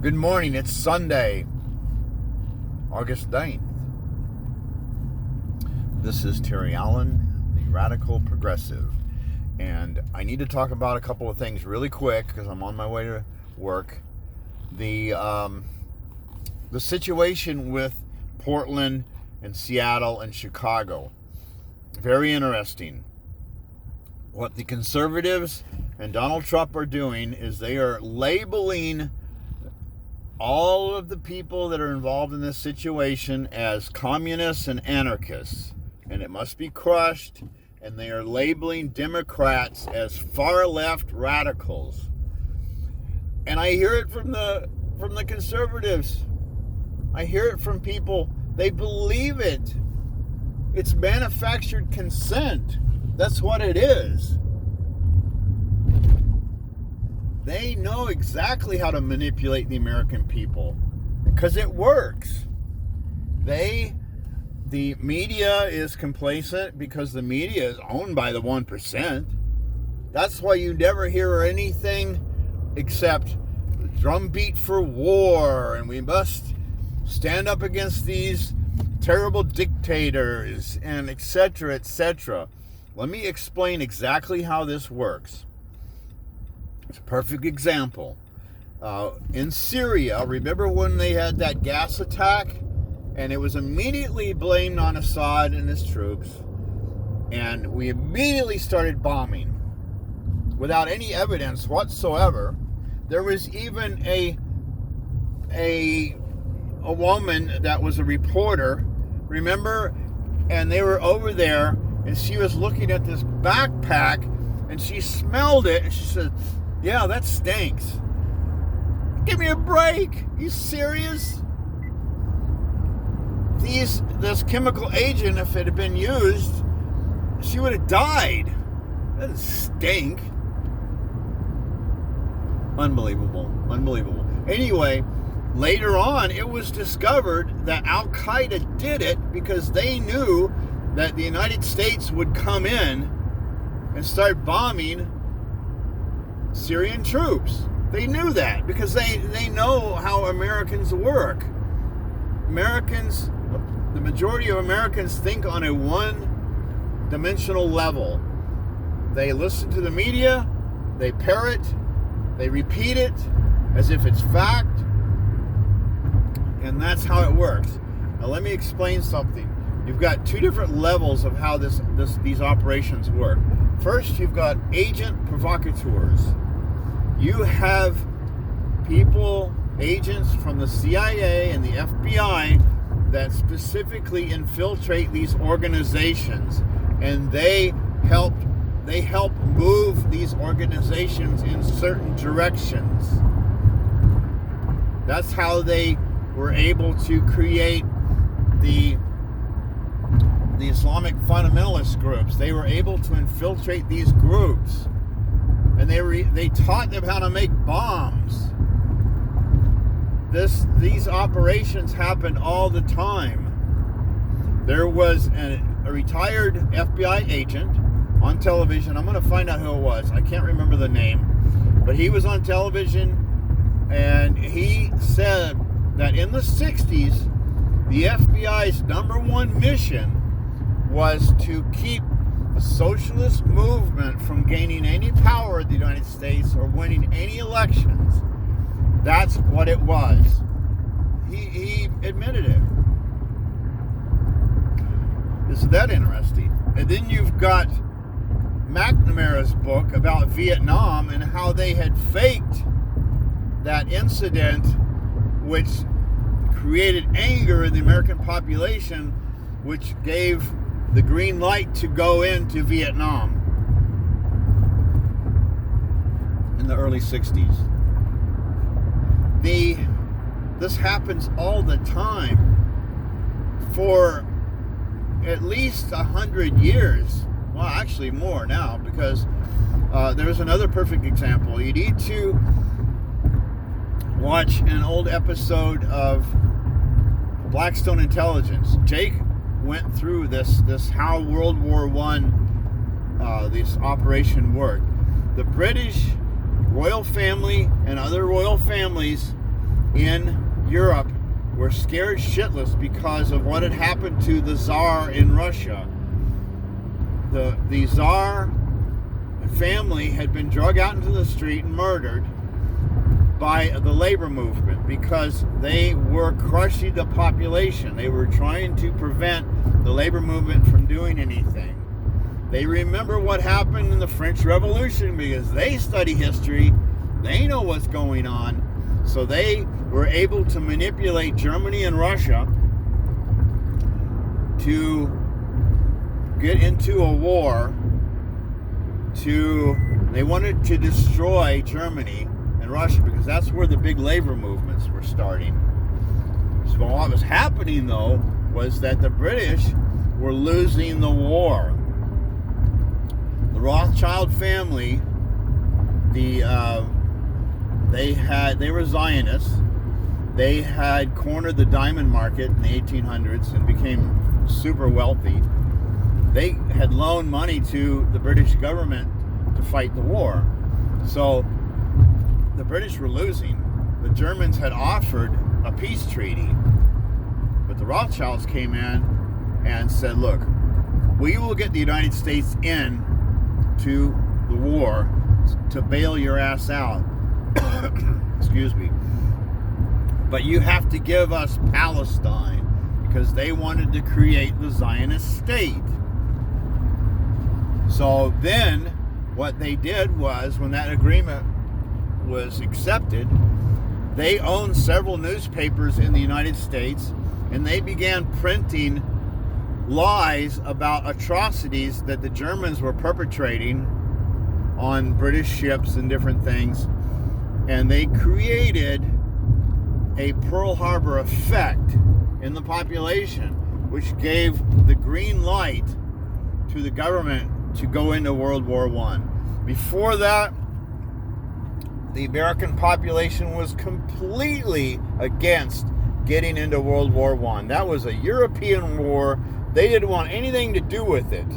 Good morning. It's Sunday, August 9th. This is Terry Allen, the Radical Progressive. And I need to talk about a couple of things really quick because I'm on my way to work. The situation with Portland and Seattle and Chicago. Very interesting. What the conservatives and Donald Trump are doing is they are labeling all of the people that are involved in this situation as communists and anarchists, and it must be crushed. And they are labeling Democrats as far left radicals. And I hear it from the conservatives. I hear it from people. They believe it. It's manufactured consent. That's what it is. They know exactly how to manipulate the American people because it works. The media is complacent because the media is owned by the 1%. That's why you never hear anything except the drumbeat for war, and we must stand up against these terrible dictators, and etc., etc. Let me explain exactly how this works. It's a perfect example. In Syria, remember when they had that gas attack? And it was immediately blamed on Assad and his troops. And we immediately started bombing without any evidence whatsoever. There was even a woman that was a reporter, remember? And they were over there, and she was looking at this backpack, and she smelled it, and she said, "Yeah, that stinks." Give me a break. You serious? This chemical agent, if it had been used, she would have died. That doesn't stink. Unbelievable. Anyway, later on, it was discovered that Al-Qaeda did it because they knew that the United States would come in and start bombing Syrian troops. They knew that because they know how Americans work. The majority of Americans think on a one-dimensional level. They listen to the media, they parrot, they repeat it as if it's fact, and that's how it works. Now let me explain something. You've got two different levels of how these operations work. First, you've got agent provocateurs. You have agents from the CIA and the FBI that specifically infiltrate these organizations, and they help move these organizations in certain directions. That's how they were able to create the Islamic fundamentalist groups. They were able to infiltrate these groups, and they taught them how to make bombs. These operations happened all the time. There was a retired FBI agent on television. I'm going to find out who it was. I can't remember the name. But he was on television, and he said that in the 60s, the FBI's number one mission was to keep the socialist movement from gaining any power in the United States or winning any elections. That's what it was. He admitted it. Isn't that interesting? And then you've got McNamara's book about Vietnam and how they had faked that incident, which created anger in the American population, which gave the green light to go into Vietnam in the early 60s. This happens all the time for at least 100 years. Well, actually more now, because there's another perfect example. You need to watch an old episode of Blackstone Intelligence. Jake went through this how World War I, this operation worked. The British royal family and other royal families in Europe were scared shitless because of what had happened to the Tsar in Russia. The Tsar family had been drug out into the street and murdered by the labor movement because they were crushing the population. They were trying to prevent the labor movement from doing anything. They remember what happened in the French Revolution because they study history. They know what's going on. So they were able to manipulate Germany and Russia to get into a war. They wanted to destroy Germany and Russia because that's where the big labor movements were starting. So what was happening, though, was that the British were losing the war. The Rothschild family, they were Zionists. They had cornered the diamond market in the 1800s and became super wealthy. They had loaned money to the British government to fight the war. So the British were losing. The Germans had offered a peace treaty, but the Rothschilds came in and said, look, we will get the United States in to the war to bail your ass out. Excuse me. But you have to give us Palestine because they wanted to create the Zionist state. So then what they did was, when that agreement was accepted, they owned several newspapers in the United States, and they began printing lies about atrocities that the Germans were perpetrating on British ships and different things. And they created a Pearl Harbor effect in the population, which gave the green light to the government to go into World War I. Before that, the American population was completely against getting into World War I. That was a European war. They didn't want anything to do with it.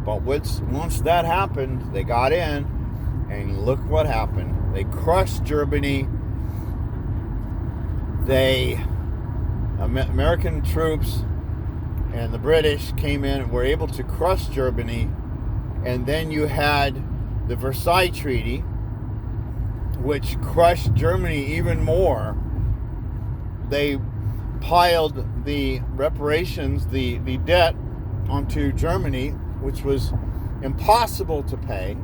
But once that happened, they got in, and look what happened. They crushed Germany. American troops and the British came in and were able to crush Germany. And then you had the Versailles Treaty, which crushed Germany even more. They piled the reparations, the debt, onto Germany, which was impossible to pay.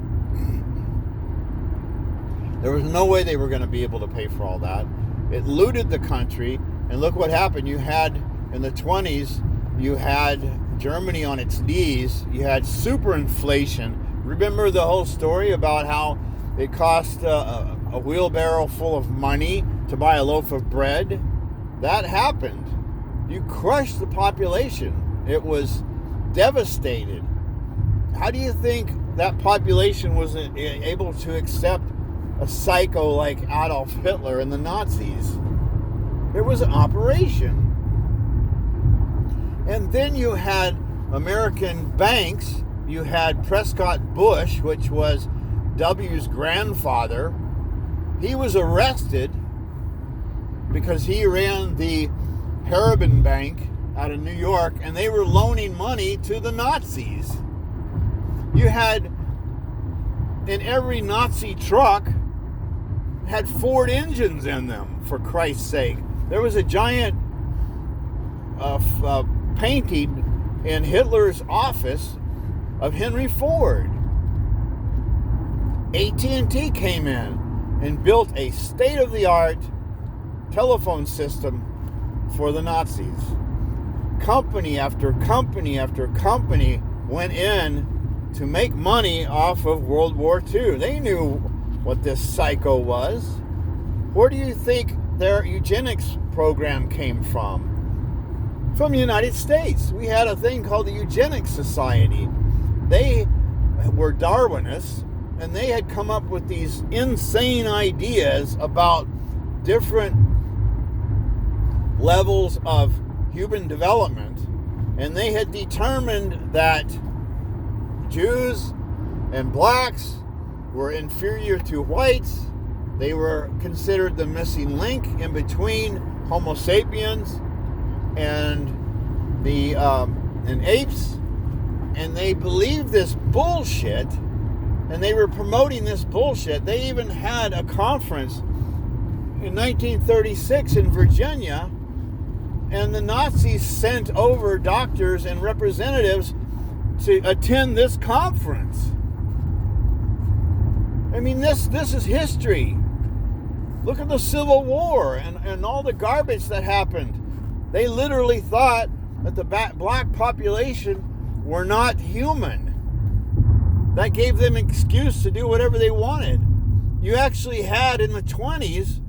There was no way they were going to be able to pay for all that. It looted the country, and look what happened. You had, in the 20s, you had Germany on its knees. You had super inflation. Remember the whole story about how it cost a wheelbarrow full of money to buy a loaf of bread? That happened. You crushed the population. It was devastated. How do you think that population was able to accept a psycho like Adolf Hitler and the Nazis? It was an operation. And then you had American banks. You had Prescott Bush, which was W's grandfather. He was arrested because he ran the Harriman Bank out of New York, and they were loaning money to the Nazis. You had, in every Nazi truck, had Ford engines in them, for Christ's sake. There was a giant painting in Hitler's office of Henry Ford. AT&T came in and built a state-of-the-art telephone system for the Nazis. Company after company after company went in to make money off of World War II. They knew what this psycho was. Where do you think their eugenics program came from? From the United States. We had a thing called the Eugenics Society. They were Darwinists, and they had come up with these insane ideas about different levels of human development, and they had determined that Jews and blacks were inferior to whites. They were considered the missing link in between Homo sapiens and the and apes, and they believed this bullshit, and they were promoting this bullshit. They even had a conference in 1936 in Virginia, and the Nazis sent over doctors and representatives to attend this conference. I mean, this is history. Look at the Civil War and all the garbage that happened. They literally thought that the black population were not human. That gave them an excuse to do whatever they wanted. You actually had in the 20s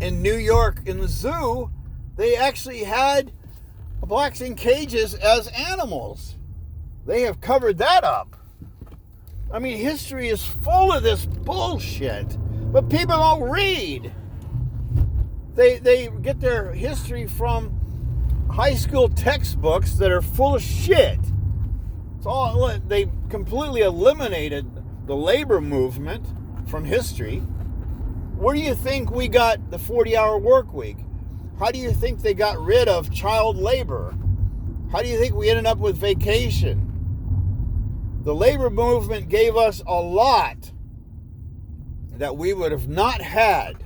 in New York, in the zoo, they actually had blacks in cages as animals. They have covered that up. I mean, history is full of this bullshit, but people don't read. They get their history from high school textbooks that are full of shit. It's all, they completely eliminated the labor movement from history. Where do you think we got the 40-hour work week? How do you think they got rid of child labor? How do you think we ended up with vacation? The labor movement gave us a lot that we would have not had.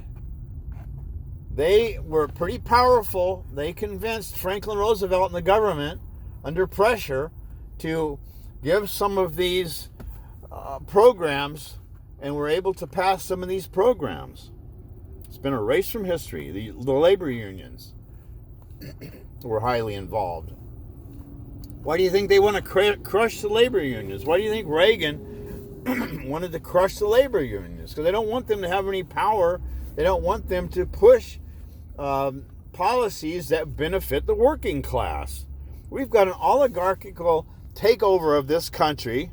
They were pretty powerful. They convinced Franklin Roosevelt and the government under pressure to give some of these programs, and were able to pass some of these programs. It's been erased from history. The labor unions were highly involved. Why do you think they want to crush the labor unions? Why do you think Reagan wanted to crush the labor unions? Because they don't want them to have any power. They don't want them to push policies that benefit the working class. We've got an oligarchical takeover of this country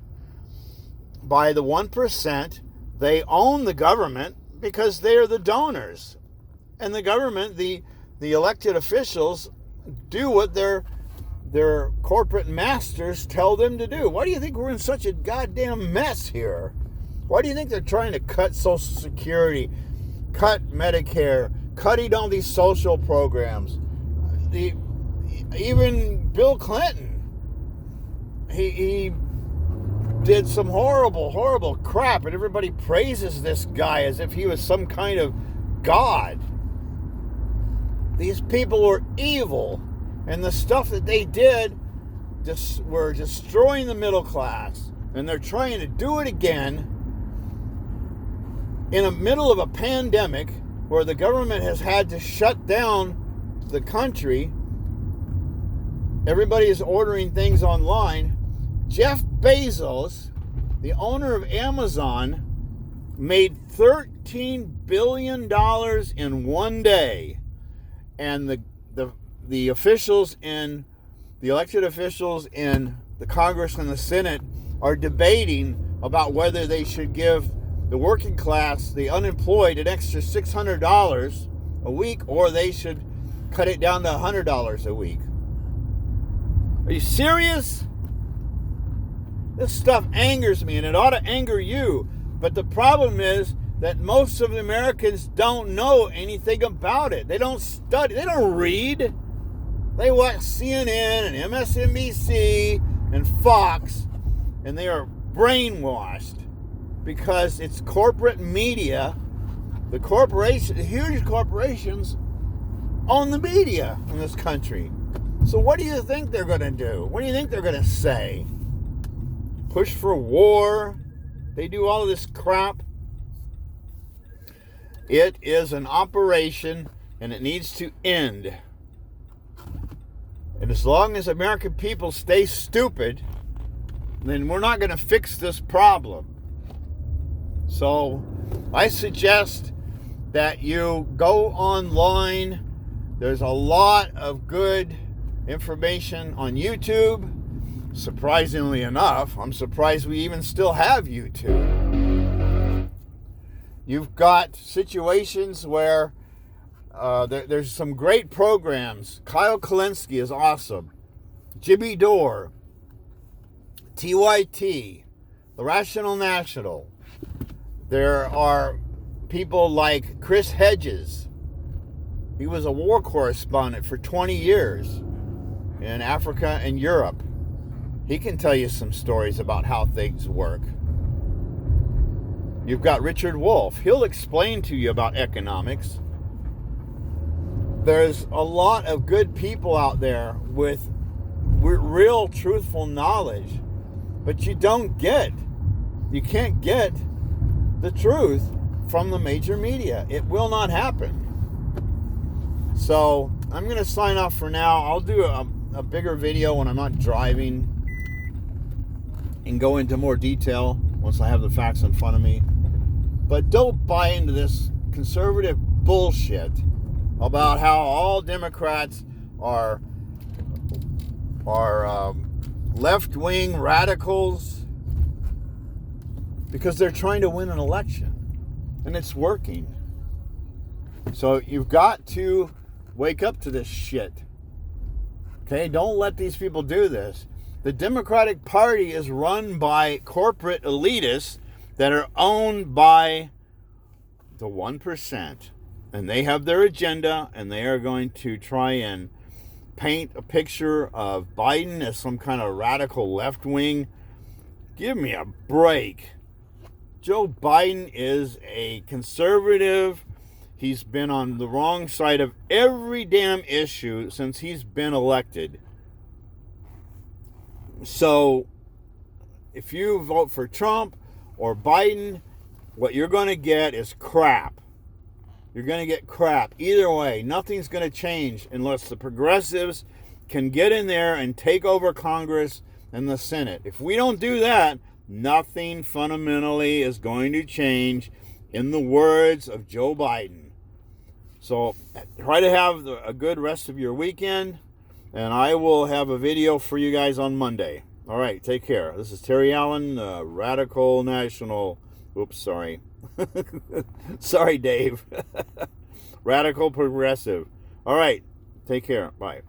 by the 1%. They own the government because they are the donors. And the government, the elected officials, do what their corporate masters tell them to do. Why do you think we're in such a goddamn mess here? Why do you think they're trying to cut Social Security, cut Medicare, cutting all these social programs? Even Bill Clinton, he did some horrible crap, and everybody praises this guy as if he was some kind of god. These people were evil, and the stuff that they did just were destroying the middle class, and they're trying to do it again in the middle of a pandemic where the government has had to shut down the country. Everybody is ordering things online. Jeff Bezos, the owner of Amazon, made $13 billion in one day. And the officials in the elected officials in the Congress and the Senate are debating about whether they should give the working class, the unemployed, an extra $600 a week, or they should cut it down to $100 a week. Are you serious? This stuff angers me, and it ought to anger you. But the problem is that most of the Americans don't know anything about it. They don't study. They don't read. They watch CNN and MSNBC and Fox, and they are brainwashed because it's corporate media. The huge corporations own the media in this country. So what do you think they're going to do? What do you think they're going to say? Push for war? They do all of this crap. It is an operation, and it needs to end. And as long as American people stay stupid, then we're not going to fix this problem. So I suggest that you go online. There's a lot of good information on YouTube. Surprisingly enough, I'm surprised we even still have YouTube. You've got situations where there's some great programs. Kyle Kalinske is awesome. Jimmy Dore, TYT, The Rational National. There are people like Chris Hedges. He was a war correspondent for 20 years in Africa and Europe. He can tell you some stories about how things work. You've got Richard Wolff. He'll explain to you about economics. There's a lot of good people out there with real truthful knowledge, but you can't get the truth from the major media. It will not happen. So I'm going to sign off for now. I'll do a bigger video when I'm not driving and go into more detail once I have the facts in front of me. But don't buy into this conservative bullshit about how all Democrats are left-wing radicals, because they're trying to win an election and it's working. So you've got to wake up to this shit. Okay, don't let these people do this. The Democratic Party is run by corporate elitists that are owned by the 1%. And they have their agenda, and they are going to try and paint a picture of Biden as some kind of radical left wing. Give me a break. Joe Biden is a conservative. He's been on the wrong side of every damn issue since he's been elected. So, if you vote for Trump or Biden, what you're going to get is crap. You're going to get crap. Either way, nothing's going to change unless the progressives can get in there and take over Congress and the Senate. If we don't do that, nothing fundamentally is going to change, in the words of Joe Biden. So try to have a good rest of your weekend, and I will have a video for you guys on Monday. All right, take care. This is Terry Allen, Radical National. Oops, sorry. Sorry, Dave. Radical Progressive. All right, take care. Bye.